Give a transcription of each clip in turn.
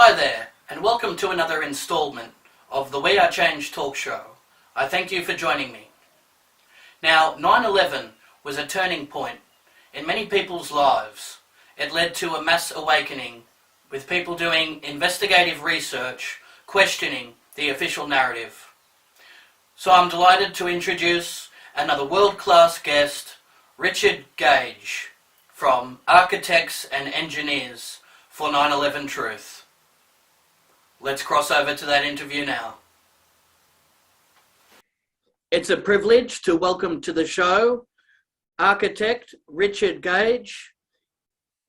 Hi there, and welcome to another installment of the We Are Change talk show. I thank you for joining me. Now, 9/11 was a turning point in many people's lives. It led to a mass awakening, with people doing investigative research, questioning the official narrative. So I'm delighted to introduce another world-class guest, Richard Gage, from Architects and Engineers for 9/11 Truth. Let's cross over to that interview now. It's a privilege to welcome to the show architect Richard Gage.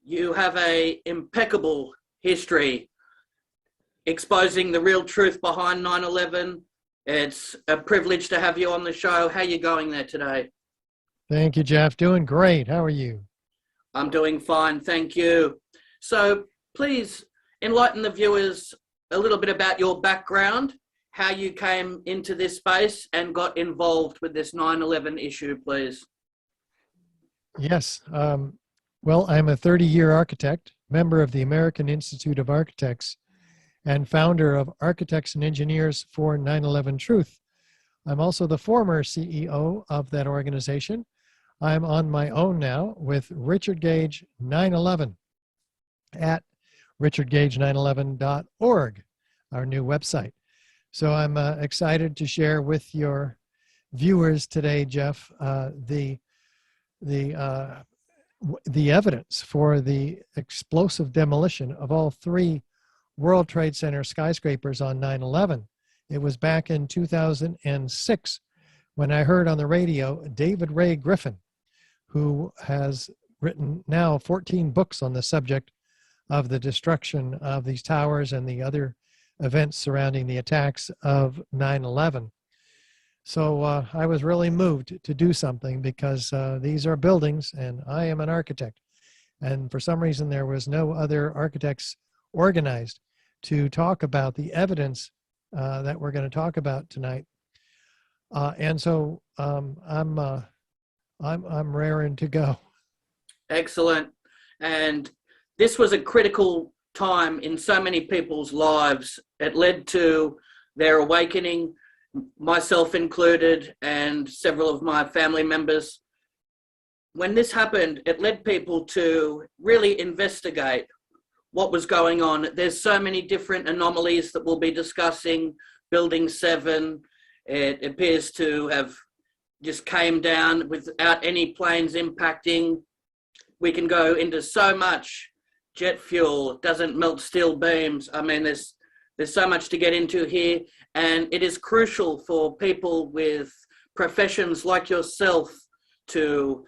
You have an impeccable history exposing the real truth behind 9/11. It's a privilege to have you on the show. How are you going there today? Thank you, Jeff. Doing great. How are you? I'm doing fine, thank you. So please enlighten the viewers a little bit about your background, how you came into this space and got involved with this 9/11 issue, please. Yes. Well, I'm a 30-year architect, member of the American Institute of Architects, and founder of Architects and Engineers for 9/11 Truth. I'm also the former CEO of that organization. I'm on my own now with Richard Gage 9/11 at richardgage911.org, our new website. So I'm excited to share with your viewers today, Jeff, the evidence for the explosive demolition of all three World Trade Center skyscrapers on 9/11. It was back in 2006 when I heard on the radio David Ray Griffin, who has written now 14 books on the subject of the destruction of these towers and the other events surrounding the attacks of 9/11. So I was really moved to do something because these are buildings and I am an architect. And for some reason, there was no other architects organized to talk about the evidence that we're going to talk about tonight. And so I'm raring to go. Excellent. And this was a critical time in so many people's lives. It led to their awakening, myself included, and several of my family members. When this happened, it led people to really investigate what was going on. There's so many different anomalies that we'll be discussing. Building 7, it appears to have just came down without any planes impacting. We can go into so much. Jet fuel doesn't melt steel beams. I mean, there's so much to get into here, and it is crucial for people with professions like yourself to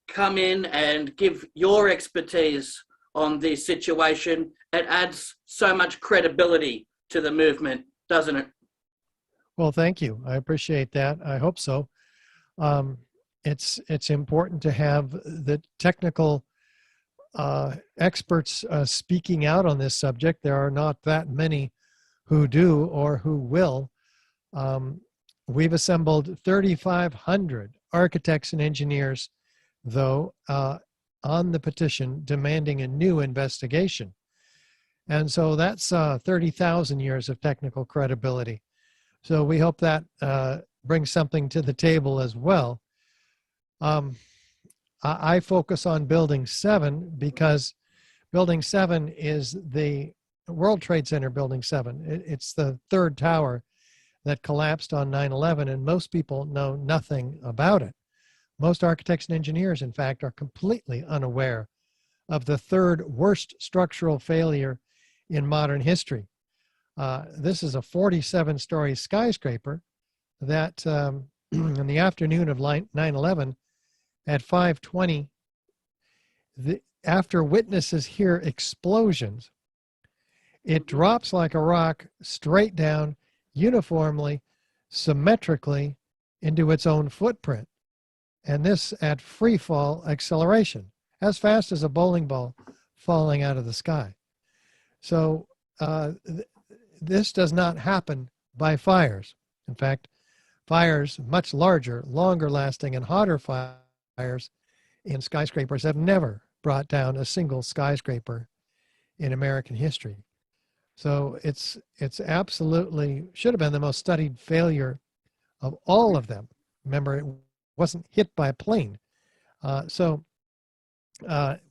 come in and give your expertise on the situation. It adds so much credibility to the movement, doesn't it? Well, thank you. I appreciate that. I hope so. It's important to have the technical experts speaking out on this subject. There are not that many who do or who will. We've assembled 3,500 architects and engineers, though, on the petition demanding a new investigation. And so that's 30,000 years of technical credibility. So we hope that brings something to the table as well. I focus on Building 7 because Building 7 is the World Trade Center Building 7. It's the third tower that collapsed on 9/11, and most people know nothing about it. Most architects and engineers, in fact, are completely unaware of the third worst structural failure in modern history. This is a 47-story skyscraper that in the afternoon of 9/11, at 5:20, after witnesses hear explosions, it drops like a rock straight down, uniformly, symmetrically into its own footprint. And this at free fall acceleration, as fast as a bowling ball falling out of the sky. So this does not happen by fires. In fact, fires much larger, longer lasting, and hotter fires in skyscrapers have never brought down a single skyscraper in American history. So it's absolutely should have been the most studied failure of all of them. Remember, it wasn't hit by a plane.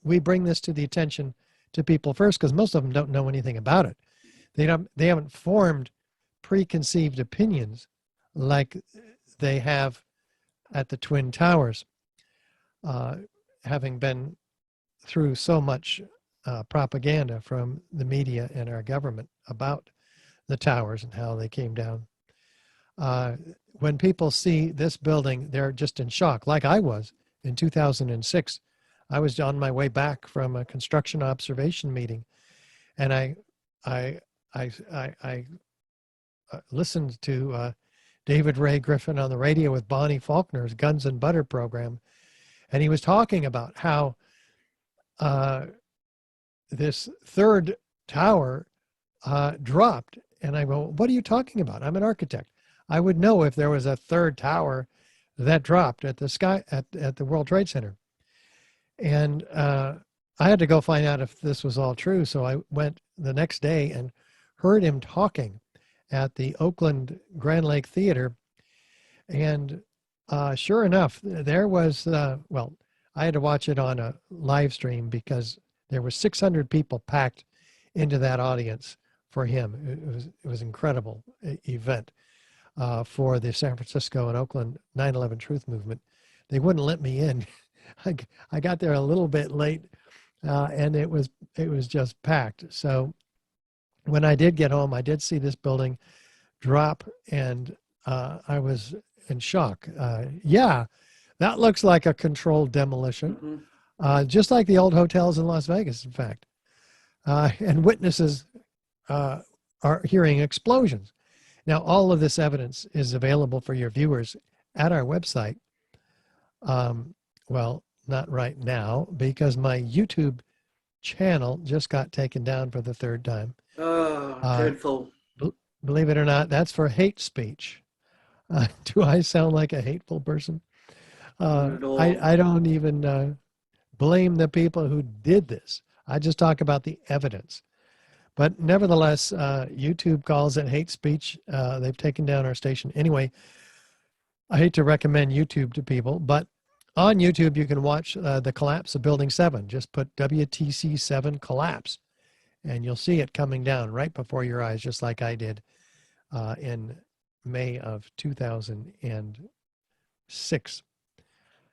We bring this to the attention to people first because most of them don't know anything about it. They haven't formed preconceived opinions like they have at the Twin Towers, having been through so much propaganda from the media and our government about the towers and how they came down. When people see this building, they're just in shock, like I was in 2006. I was on my way back from a construction observation meeting, and I listened to David Ray Griffin on the radio with Bonnie Faulkner's Guns and Butter program, and he was talking about how this third tower dropped. And I go, "What are you talking about? I'm an architect. I would know if there was a third tower that dropped at the World Trade Center." And I had to go find out if this was all true. So I went the next day and heard him talking at the Oakland Grand Lake Theater. And sure enough, there was, well, I had to watch it on a live stream because there were 600 people packed into that audience for him. It was an incredible event for the San Francisco and Oakland 9/11 Truth Movement. They wouldn't let me in. I got there a little bit late, and it was just packed. So when I did get home, I did see this building drop, and I was in shock. Yeah, that looks like a controlled demolition, just like the old hotels in Las Vegas, in fact. And witnesses are hearing explosions. Now, all of this evidence is available for your viewers at our website. Well, not right now, because my YouTube channel just got taken down for the third time. Oh, dreadful. Believe it or not, that's for hate speech. Do I sound like a hateful person? Not at all. I don't even blame the people who did this. I just talk about the evidence. But nevertheless, YouTube calls it hate speech. They've taken down our station. Anyway, I hate to recommend YouTube to people, but on YouTube, you can watch the collapse of Building 7. Just put WTC 7 collapse, and you'll see it coming down right before your eyes, just like I did in May of 2006.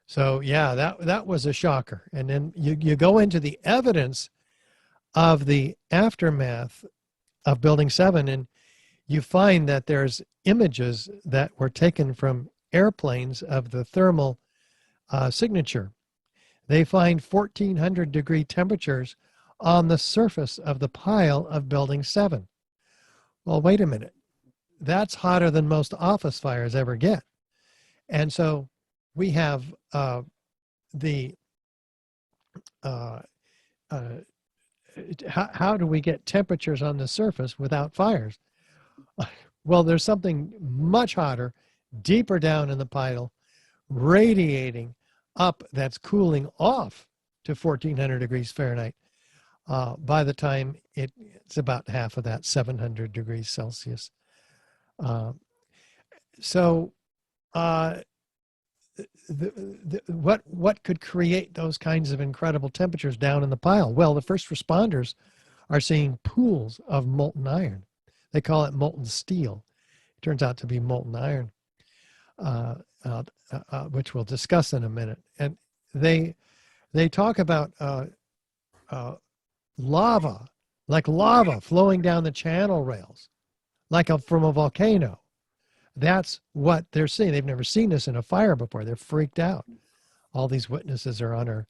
So yeah, that was a shocker. And then you go into the evidence of the aftermath of Building 7, and you find that there's images that were taken from airplanes of the thermal signature. They find 1,400 degree temperatures on the surface of the pile of Building 7. Well, wait a minute. That's hotter than most office fires ever get. And so we have how do we get temperatures on the surface without fires? Well, there's something much hotter, deeper down in the pile, radiating up, that's cooling off to 1,400 degrees Fahrenheit. By the time it's about half of that, 700 degrees Celsius. What could create those kinds of incredible temperatures down in the pile? Well, the first responders are seeing pools of molten iron. They call it molten steel. It turns out to be molten iron, which we'll discuss in a minute. And they talk about lava, like lava flowing down the channel rails, like from a volcano. That's what they're seeing. They've never seen this in a fire before. They're freaked out. All these witnesses are on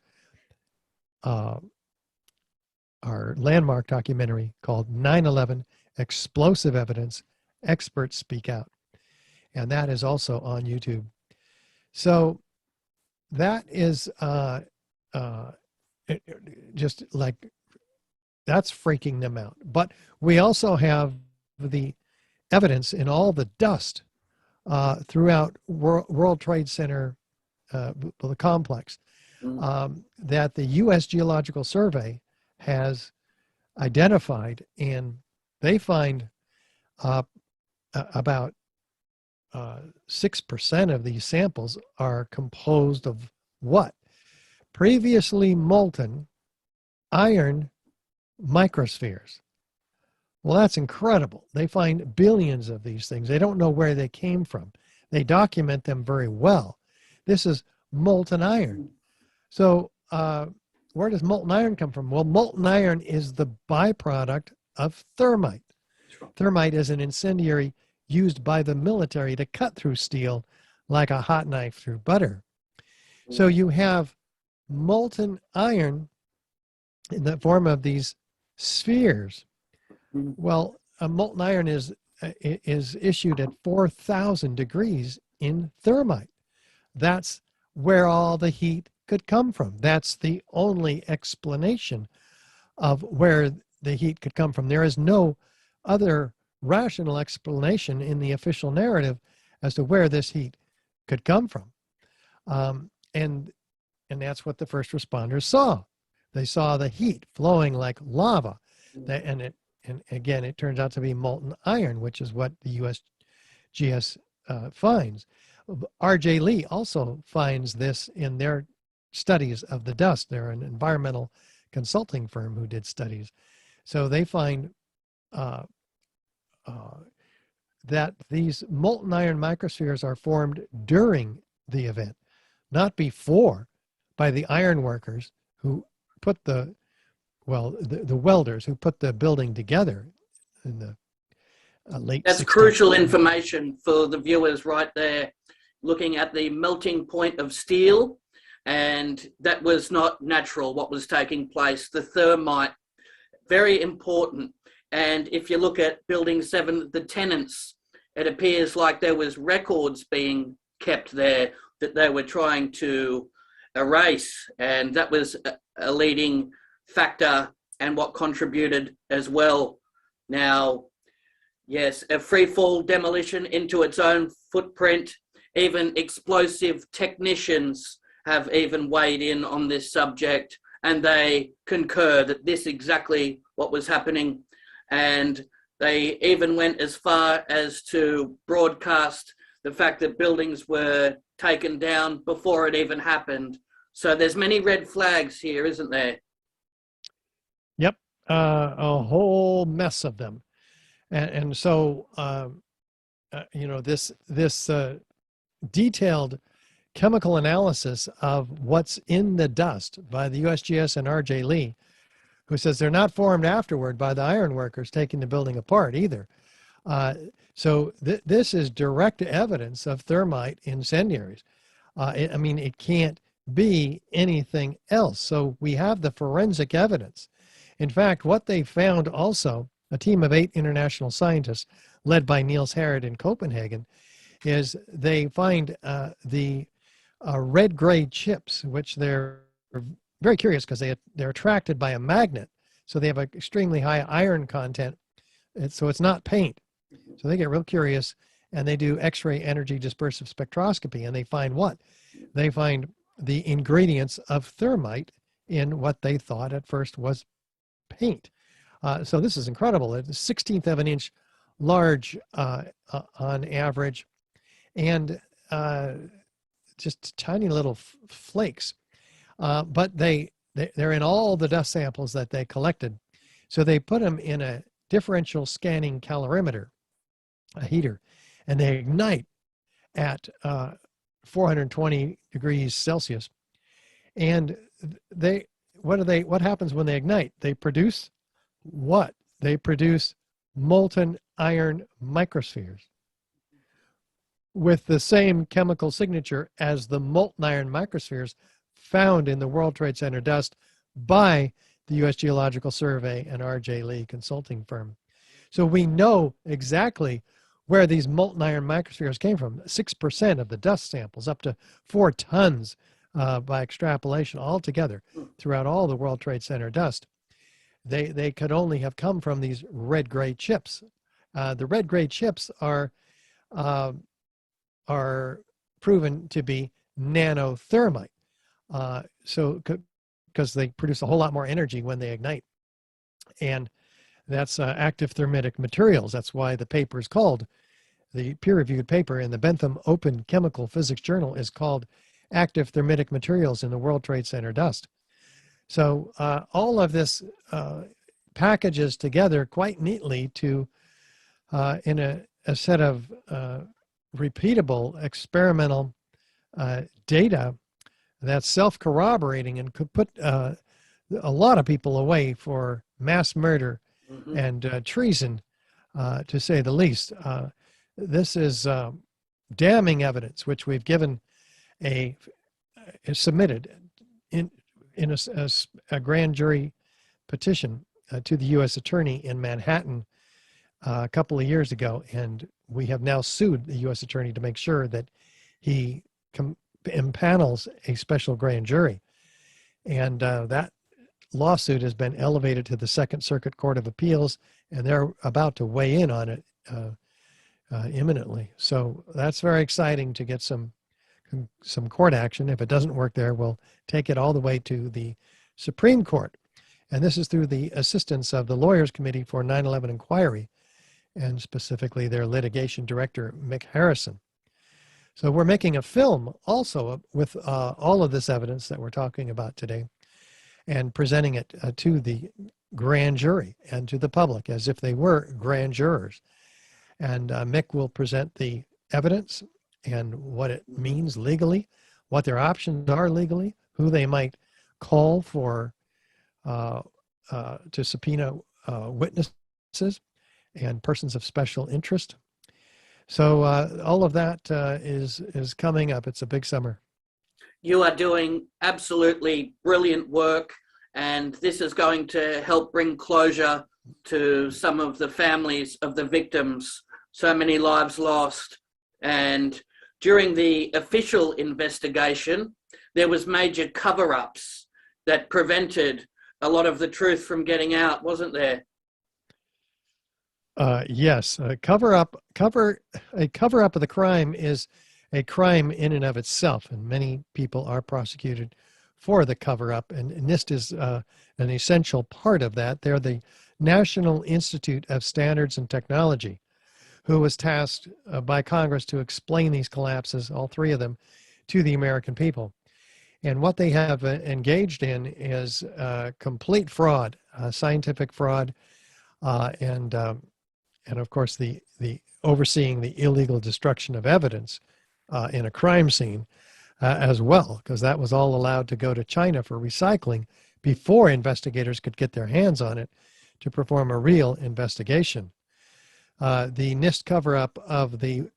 our landmark documentary called 9/11 Explosive Evidence, Experts Speak Out. And that is also on YouTube. So that is just like, that's freaking them out. But we also have the evidence in all the dust throughout World Trade Center, the complex, that the U.S. Geological Survey has identified and they find about 6% of these samples are composed of what? Previously molten iron microspheres. Well, that's incredible. They find billions of these things. They don't know where they came from. They document them very well. This is molten iron. So where does molten iron come from? Well, molten iron is the byproduct of thermite. Thermite is an incendiary used by the military to cut through steel like a hot knife through butter. So you have molten iron in the form of these spheres. Well, a molten iron is issued at 4,000 degrees in thermite. That's where all the heat could come from. That's the only explanation of where the heat could come from. There is no other rational explanation in the official narrative as to where this heat could come from. And that's what the first responders saw. They saw the heat flowing like lava. And again, it turns out to be molten iron, which is what the USGS finds. R.J. Lee also finds this in their studies of the dust. They're an environmental consulting firm who did studies. So they find that these molten iron microspheres are formed during the event, not before, by the iron workers who put the welders who put the building together in the late 60s. That's crucial information for the viewers right there, looking at the melting point of steel, and that was not natural what was taking place. The thermite, very important. And if you look at Building 7, the tenants, it appears like there was records being kept there that they were trying to erase, and that was a leading factor and what contributed as well. Now, yes, a free fall demolition into its own footprint. Even explosive technicians have even weighed in on this subject, and they concur that this is exactly what was happening. And they even went as far as to broadcast the fact that buildings were taken down before it even happened. So there's many red flags here, isn't there? Yep, a whole mess of them. And so, this detailed chemical analysis of what's in the dust by the USGS and R.J. Lee, who says they're not formed afterward by the iron workers taking the building apart either. So this is direct evidence of thermite incendiaries. It can't be anything else. So we have the forensic evidence. In fact, what they found also, a team of 8 international scientists led by Niels Harrod in Copenhagen, is they find the red-gray chips, which they're very curious because they're attracted by a magnet. So they have an extremely high iron content. So it's not paint. So they get real curious, and they do X-ray energy dispersive spectroscopy, and they find what? They find the ingredients of thermite in what they thought at first was paint. So this is incredible. It's 1/16 of an inch large on average, and just tiny little flakes. But they're in all the dust samples that they collected. So they put them in a differential scanning calorimeter, a heater, and they ignite at 420 degrees Celsius. And what happens when they ignite? They produce what? They produce molten iron microspheres with the same chemical signature as the molten iron microspheres found in the World Trade Center dust by the U.S. Geological Survey and R.J. Lee consulting firm. So we know exactly where these molten iron microspheres came from. 6% of the dust samples, up to 4 tons by extrapolation altogether throughout all the World Trade Center dust. They could only have come from these red-gray chips. The red-gray chips are proven to be nanothermite. So because they produce a whole lot more energy when they ignite. And That's active thermitic materials. That's why the paper is called, the peer-reviewed paper in the Bentham Open Chemical Physics Journal is called Active Thermitic Materials in the World Trade Center Dust. So all of this packages together quite neatly to in a set of repeatable experimental data that's self-corroborating and could put a lot of people away for mass murder and treason, to say the least. This is damning evidence, which we've given submitted in a grand jury petition to the U.S. Attorney in Manhattan a couple of years ago, and we have now sued the U.S. Attorney to make sure that he impanels a special grand jury. And that lawsuit has been elevated to the Second Circuit Court of Appeals, and they're about to weigh in on it imminently. So that's very exciting to get some court action. If it doesn't work there, we'll take it all the way to the Supreme Court. And this is through the assistance of the Lawyers Committee for 9/11 Inquiry, and specifically their litigation director, Mick Harrison. So we're making a film also with all of this evidence that we're talking about today, and presenting it to the grand jury and to the public as if they were grand jurors. And Mick will present the evidence and what it means legally, what their options are legally, who they might call for to subpoena witnesses and persons of special interest. So all of that is coming up. It's a big summer. You are doing absolutely brilliant work, and this is going to help bring closure to some of the families of the victims. So many lives lost. And during the official investigation, there was major cover-ups that prevented a lot of the truth from getting out, wasn't there? Yes, a cover-up of the crime is a crime in and of itself, and many people are prosecuted for the cover-up, and NIST is an essential part of that. They're the National Institute of Standards and Technology, who was tasked by Congress to explain these collapses, all three of them, to the American people. And what they have engaged in is complete fraud, scientific fraud, and of course the overseeing the illegal destruction of evidence in a crime scene as well, because that was all allowed to go to China for recycling before investigators could get their hands on it to perform a real investigation. The NIST cover-up of the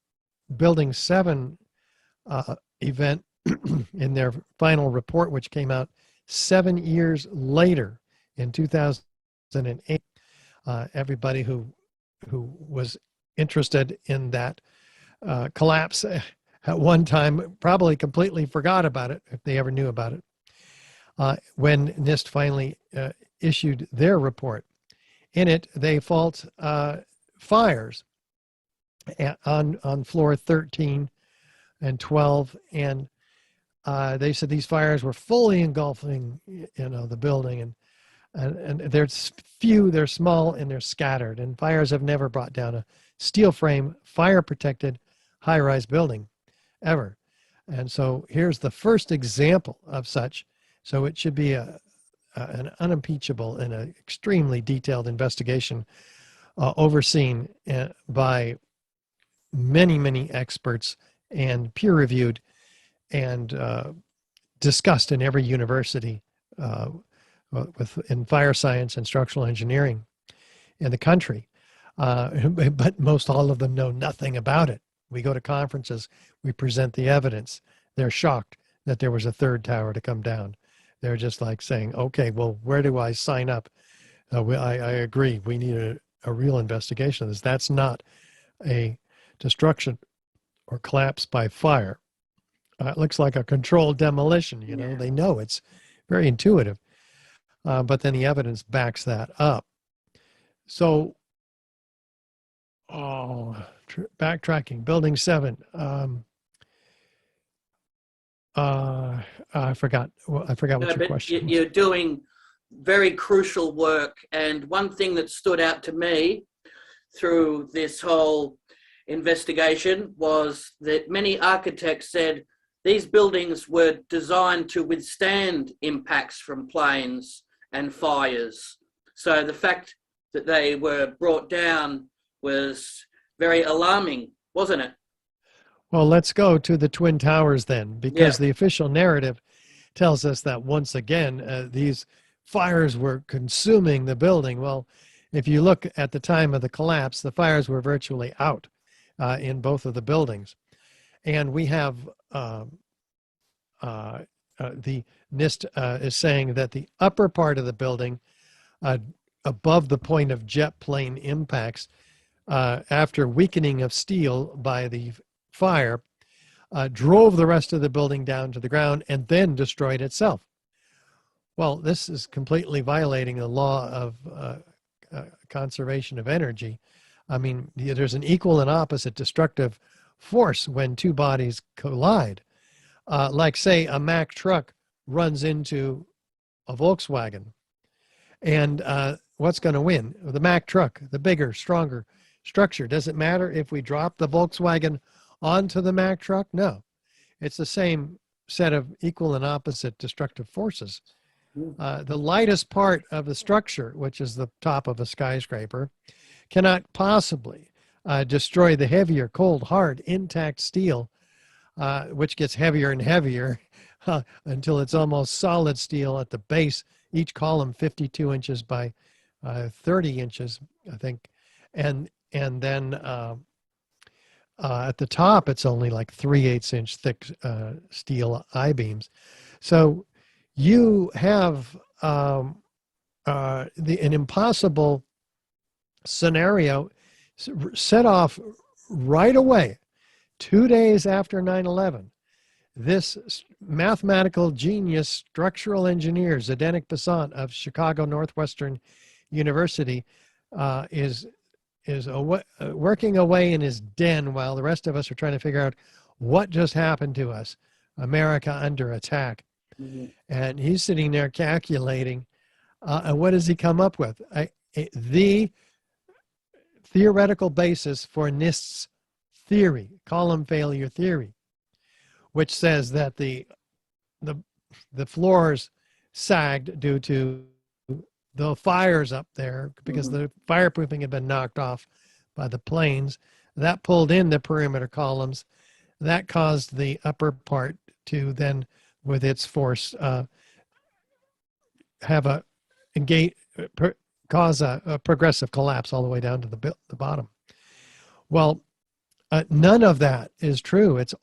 Building 7 event in their final report, which came out 7 years later in 2008, everybody who was interested in that collapse at one time probably completely forgot about it, if they ever knew about it, when NIST finally issued their report. In it, they fault fires on floor 13 and 12, and they said these fires were fully engulfing, the building, and there's few, they're small, and they're scattered, and fires have never brought down a steel frame, fire-protected high-rise building ever. And so here's the first example of such. So it should be an unimpeachable and an extremely detailed investigation overseen by many, many experts and peer-reviewed and discussed in every university in fire science and structural engineering in the country. But most all of them know nothing about it. We go to conferences, we present the evidence. They're shocked that there was a third tower to come down. They're just like saying, okay, well, where do I sign up? I agree, we need a real investigation of this. That's not a destruction or collapse by fire. It looks like a controlled demolition, Yeah. They know, it's very intuitive. But then the evidence backs that up. So, backtracking, Building 7. I forgot what your question was. You're doing very crucial work. And one thing that stood out to me through this whole investigation was that many architects said these buildings were designed to withstand impacts from planes and fires. So the fact that they were brought down was very alarming, wasn't it? Well, let's go to the Twin Towers then, because Yeah. the official narrative tells us that once again, these fires were consuming the building. Well, if you look at the time of the collapse, the fires were virtually out in both of the buildings. And we have the NIST is saying that the upper part of the building, above the point of jet plane impacts, after weakening of steel by the fire, drove the rest of the building down to the ground and then destroyed itself. Well, this is completely violating the law of conservation of energy. I mean, there's an equal and opposite destructive force when two bodies collide. Like, say, a Mack truck runs into a Volkswagen, and what's going to win? The Mack truck, the bigger, stronger structure. Does it matter if we drop the Volkswagen onto the Mack truck? No. It's the same set of equal and opposite destructive forces. The lightest part of the structure, which is the top of a skyscraper, cannot possibly destroy the heavier, cold, hard, intact steel, which gets heavier and heavier until it's almost solid steel at the base, each column 52 inches by 30 inches, I think. And then at the top, it's only like 3/8 inch thick steel I-beams. So you have an impossible scenario set off right away, 2 days after 9/11. This mathematical genius, structural engineer, Zdenek Besant of Chicago Northwestern University, is working away in his den while the rest of us are trying to figure out what just happened to us. America under attack. Mm-hmm. And he's sitting there calculating. And what does he come up with? The theoretical basis for NIST's theory, column failure theory, which says that the floors sagged due to the fires up there because the fireproofing had been knocked off by the planes. That pulled in the perimeter columns. That caused the upper part to then, with its force, cause a progressive collapse all the way down to the bottom. Well, none of that is true. It's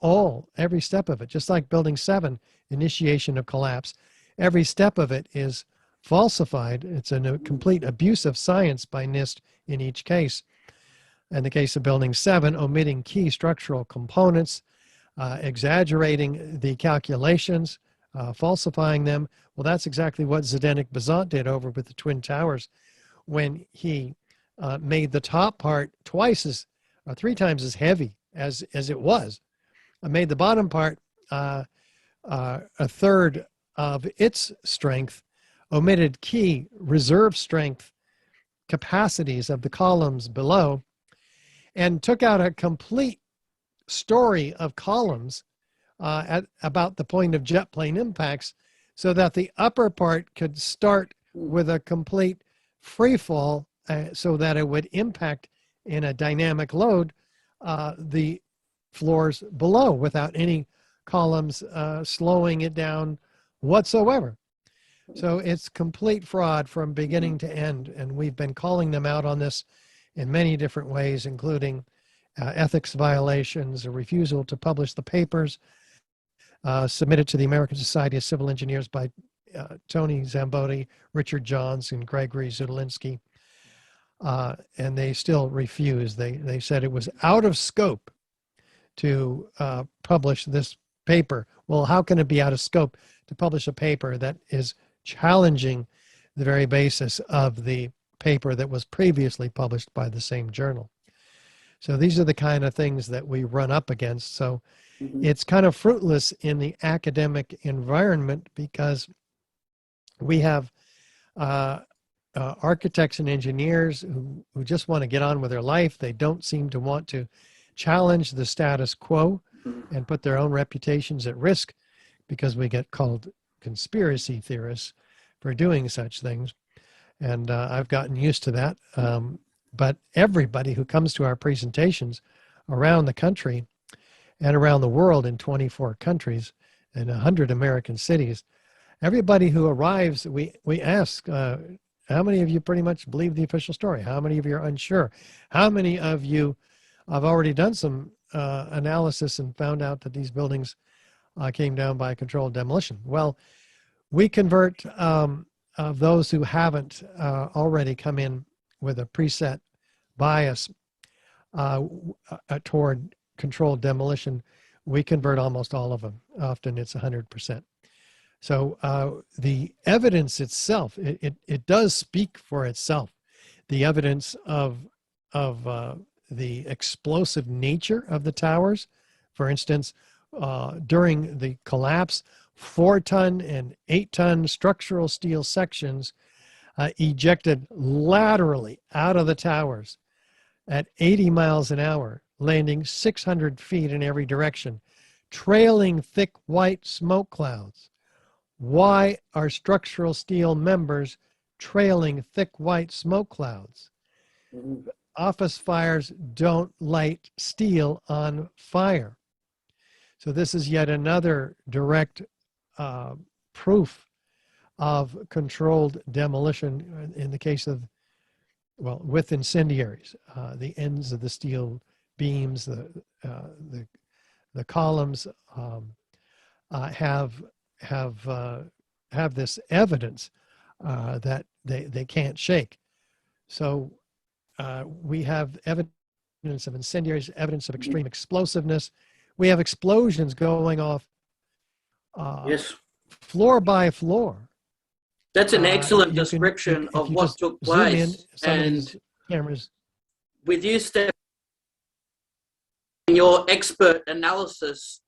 every step of it, just like Building 7, initiation of collapse. Every step of it is falsified. It's a complete abuse of science by NIST in each case. In the case of Building 7, omitting key structural components, exaggerating the calculations, falsifying them. Well, that's exactly what Zdenek Besant did over with the Twin Towers when he made the top part three times as heavy as it was. Made the bottom part a third of its strength, omitted key reserve strength capacities of the columns below, and took out a complete story of columns at about the point of jet plane impacts so that the upper part could start with a complete free fall so that it would impact in a dynamic load the floors below without any columns slowing it down whatsoever. So it's complete fraud from beginning to end, and we've been calling them out on this in many different ways, including ethics violations, a refusal to publish the papers submitted to the American Society of Civil Engineers by Tony Zamboti, Richard Johns, and Gregory Zudolinski. And they still refuse. They said it was out of scope to publish this paper. Well, how can it be out of scope to publish a paper that is challenging the very basis of the paper that was previously published by the same journal? So these are the kind of things that we run up against. So it's kind of fruitless in the academic environment because we have architects and engineers who just want to get on with their life. They don't seem to want to challenge the status quo and put their own reputations at risk, because we get called conspiracy theorists for doing such things. And I've gotten used to that. But everybody who comes to our presentations around the country and around the world in 24 countries and 100 American cities, everybody who arrives, we ask, how many of you pretty much believe the official story? How many of you are unsure? How many of you have already done some analysis and found out that these buildings came down by controlled demolition? Well, we convert of those who haven't already come in with a preset bias toward controlled demolition. We convert almost all of them. Often it's 100%. So the evidence itself, it does speak for itself. The evidence of the explosive nature of the towers. For instance, during the collapse, 4-ton and 8-ton structural steel sections ejected laterally out of the towers at 80 miles an hour, landing 600 feet in every direction, trailing thick white smoke clouds. Why are structural steel members trailing thick white smoke clouds? Office fires don't light steel on fire. So this is yet another direct proof of controlled demolition in the case of, well, with incendiaries. The ends of the steel beams, the columns have this evidence that they can't shake. So we have evidence of incendiaries, evidence of extreme explosiveness. We have explosions going off Yes. floor by floor. That's an excellent description of what took place. And cameras. with you, Steph, your expert analysis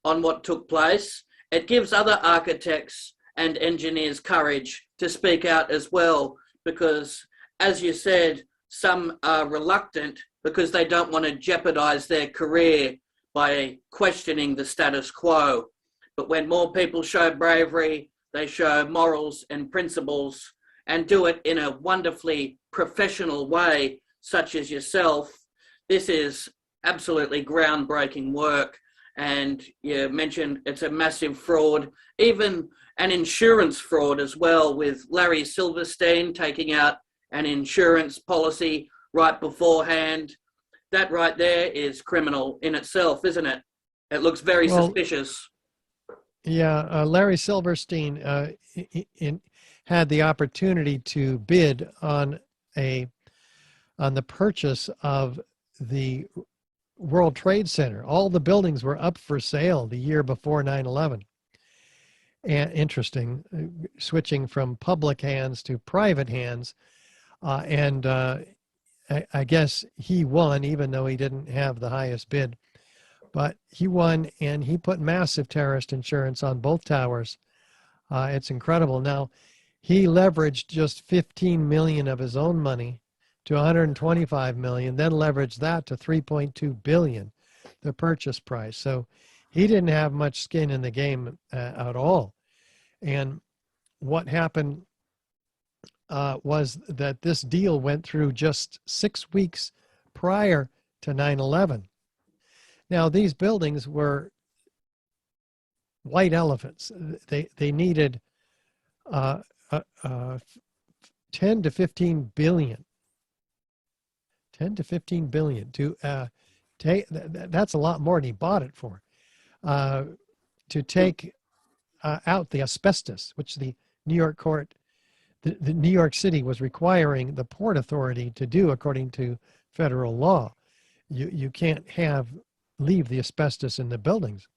on what took place, it gives other architects and engineers courage to speak out as well, because, as you said, some are reluctant because they don't want to jeopardize their career by questioning the status quo. But when more people show bravery, they show morals and principles and do it in a wonderfully professional way, such as yourself. This is absolutely groundbreaking work. And you mentioned it's a massive fraud, even an insurance fraud as well, with Larry Silverstein taking out an insurance policy right beforehand. That right there is criminal in itself, isn't it? It looks very suspicious. Yeah, Larry Silverstein had the opportunity to bid on the purchase of the World Trade Center. All the buildings were up for sale the year before 9/11. And interesting, switching from public hands to private hands. I guess he won, even though he didn't have the highest bid. But he won, and he put massive terrorist insurance on both towers. It's incredible. Now, he leveraged just 15 million of his own money to 125 million, then leveraged that to 3.2 billion, the purchase price. So he didn't have much skin in the game at all. And what happened was that this deal went through just 6 weeks prior to 9/11. Now, these buildings were white elephants. They needed 10 to 15 billion. 10 to 15 billion to take. That's a lot more than he bought it for. To take out the asbestos, which the New York court, the New York City was requiring the Port Authority to do according to federal law. You can't leave the asbestos in the buildings.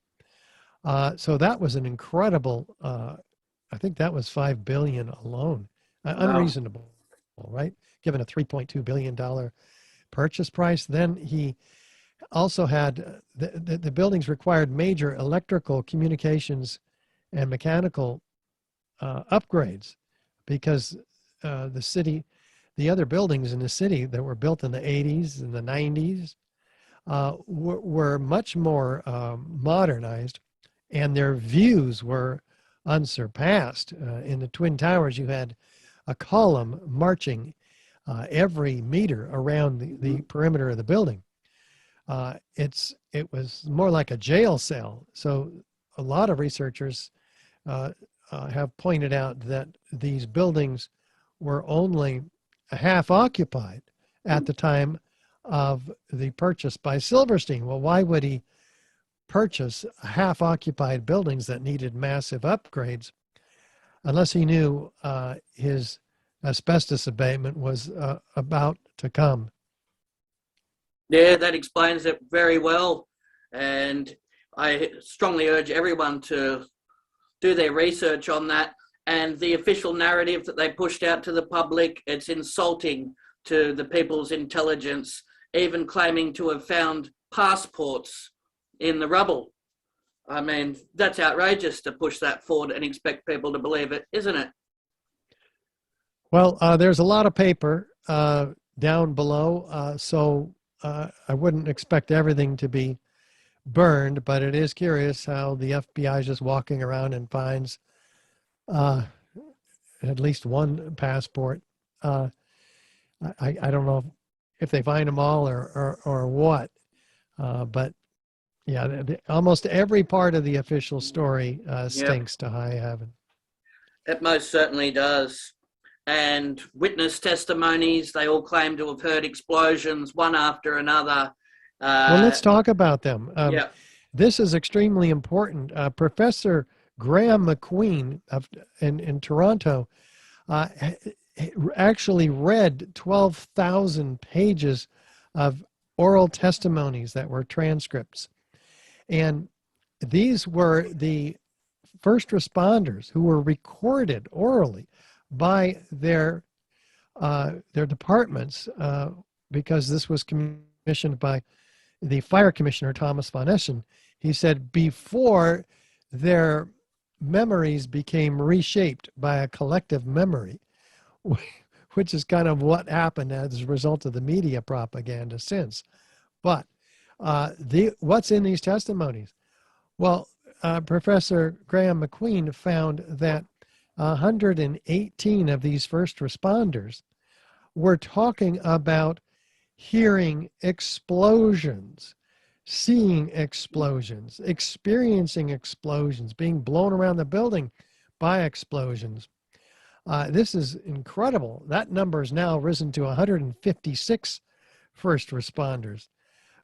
So that was an incredible, I think that was 5 billion alone. Unreasonable, right? Given a $3.2 billion purchase price. Then he also had, the buildings required major electrical, communications, and mechanical upgrades, because the city, the other buildings in the city that were built in the 80s and the 90s were much more modernized, and their views were unsurpassed. In the Twin Towers, you had a column marching every meter around the perimeter of the building. It was more like a jail cell. So a lot of researchers have pointed out that these buildings were only half occupied at the time of the purchase by Silverstein. Well, why would he purchase half occupied buildings that needed massive upgrades unless he knew his asbestos abatement was about to come? Yeah, that explains it very well. And I strongly urge everyone to do their research on that. And the official narrative that they pushed out to the public, it's insulting to the people's intelligence, even claiming to have found passports in the rubble. I mean, that's outrageous to push that forward and expect people to believe it, isn't it? Well, there's a lot of paper down below, so I wouldn't expect everything to be burned, but it is curious how the FBI is just walking around and finds at least one passport. I don't know if they find them all or what, but yeah, almost every part of the official story stinks to high heaven. It most certainly does. And witness testimonies, they all claim to have heard explosions one after another. Well, let's talk about them. Yeah. This is extremely important. Professor Graham McQueen in Toronto actually read 12,000 pages of oral testimonies that were transcripts. And these were the first responders who were recorded orally by their departments because this was commissioned by the fire commissioner, Thomas von Essen. He said before their memories became reshaped by a collective memory, which is kind of what happened as a result of the media propaganda since. But what's in these testimonies? Well, Professor Graham McQueen found that 118 of these first responders were talking about hearing explosions, seeing explosions, experiencing explosions, being blown around the building by explosions. This is incredible. That number has now risen to 156 first responders.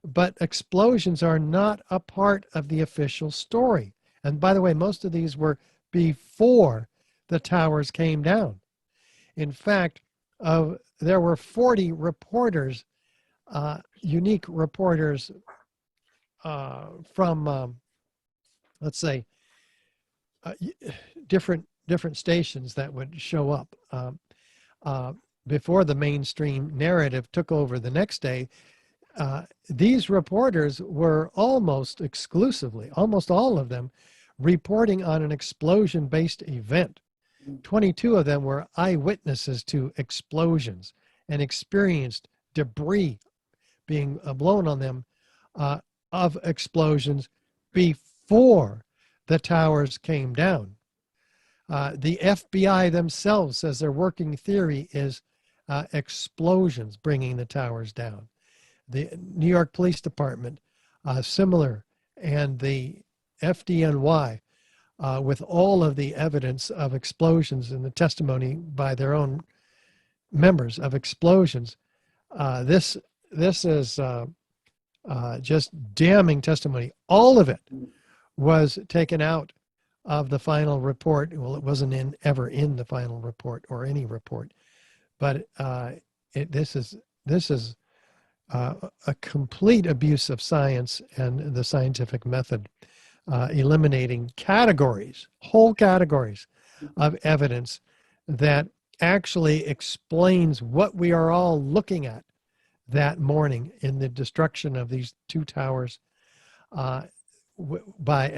But explosions are not a part of the official story. And by the way, most of these were before the towers came down. In fact, there were 40 reporters, unique reporters from, let's say, different stations that would show up before the mainstream narrative took over the next day. These reporters were almost exclusively, almost all of them, reporting on an explosion-based event. 22 of them were eyewitnesses to explosions and experienced debris being blown on them of explosions before the towers came down. The FBI themselves says their working theory is explosions bringing the towers down. The New York Police Department, similar, and the FDNY, with all of the evidence of explosions in the testimony by their own members of explosions. This is just damning testimony. All of it was taken out of the final report. Well, it wasn't ever in the final report or any report, but this is a complete abuse of science and the scientific method, eliminating categories, whole categories of evidence that actually explains what we are all looking at that morning in the destruction of these two towers by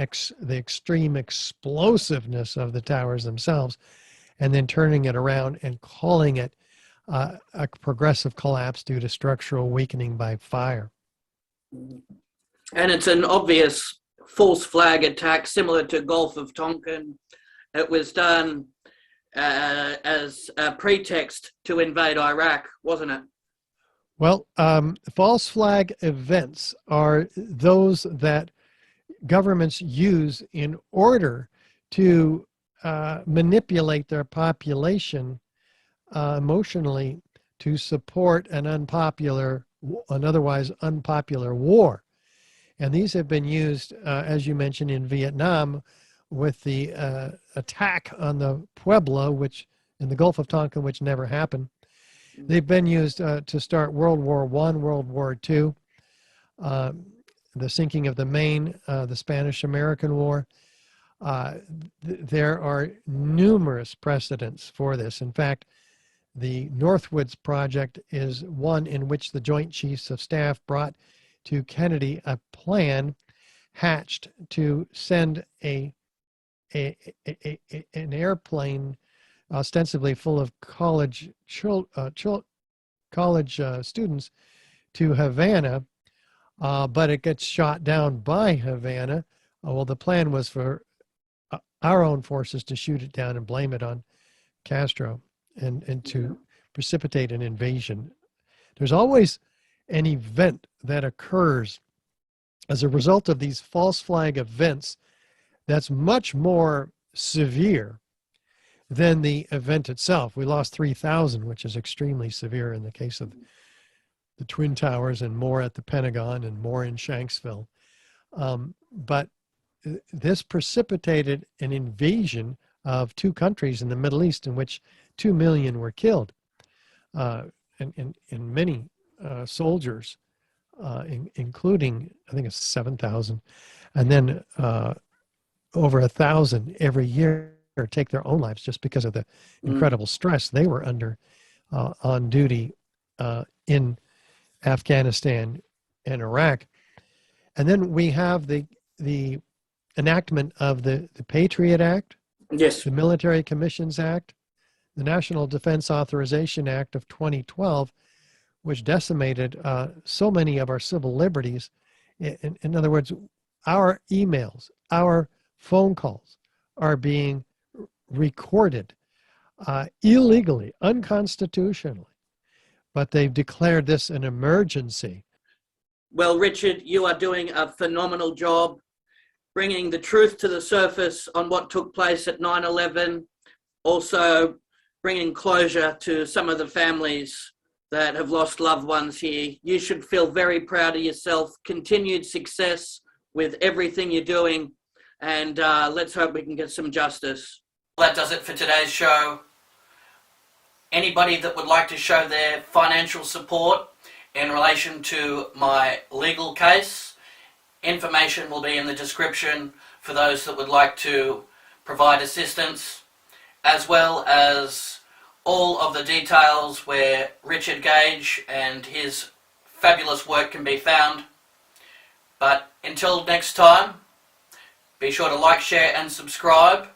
the extreme explosiveness of the towers themselves and then turning it around and calling it a progressive collapse due to structural weakening by fire. And it's an obvious false flag attack similar to Gulf of Tonkin. It was done as a pretext to invade Iraq, wasn't it? Well, false flag events are those that governments use in order to manipulate their population emotionally to support an otherwise unpopular war. And these have been used, as you mentioned, in Vietnam with the attack on the Pueblo, which in the Gulf of Tonkin, which never happened. They've been used to start World War I, World War II, the sinking of the Maine, the Spanish-American War. There are numerous precedents for this. In fact, the Northwoods Project is one in which the Joint Chiefs of Staff brought to Kennedy a plan hatched to send an airplane ostensibly full of college students to Havana, but it gets shot down by Havana. Well, the plan was for our own forces to shoot it down and blame it on Castro and to precipitate an invasion. There's always an event that occurs as a result of these false flag events that's much more severe than the event itself. We lost 3,000, which is extremely severe in the case of the Twin Towers, and more at the Pentagon and more in Shanksville. But this precipitated an invasion of two countries in the Middle East in which 2 million were killed, and many soldiers, including, I think it's 7,000, and then over 1,000 every year take their own lives just because of the incredible stress they were under on duty in Afghanistan and Iraq. And then we have the enactment of the Patriot Act, Yes. the Military Commissions Act, the National Defense Authorization Act of 2012, which decimated so many of our civil liberties. In other words, our emails, our phone calls are being recorded illegally, unconstitutionally, but they've declared this an emergency. Well, Richard, you are doing a phenomenal job bringing the truth to the surface on what took place at 9/11, also bringing closure to some of the families that have lost loved ones here. You should feel very proud of yourself. Continued success with everything you're doing, and let's hope we can get some justice. That does it for today's show. Anybody that would like to show their financial support in relation to my legal case, information will be in the description for those that would like to provide assistance, as well as all of the details where Richard Gage and his fabulous work can be found. But until next time, be sure to like, share and subscribe.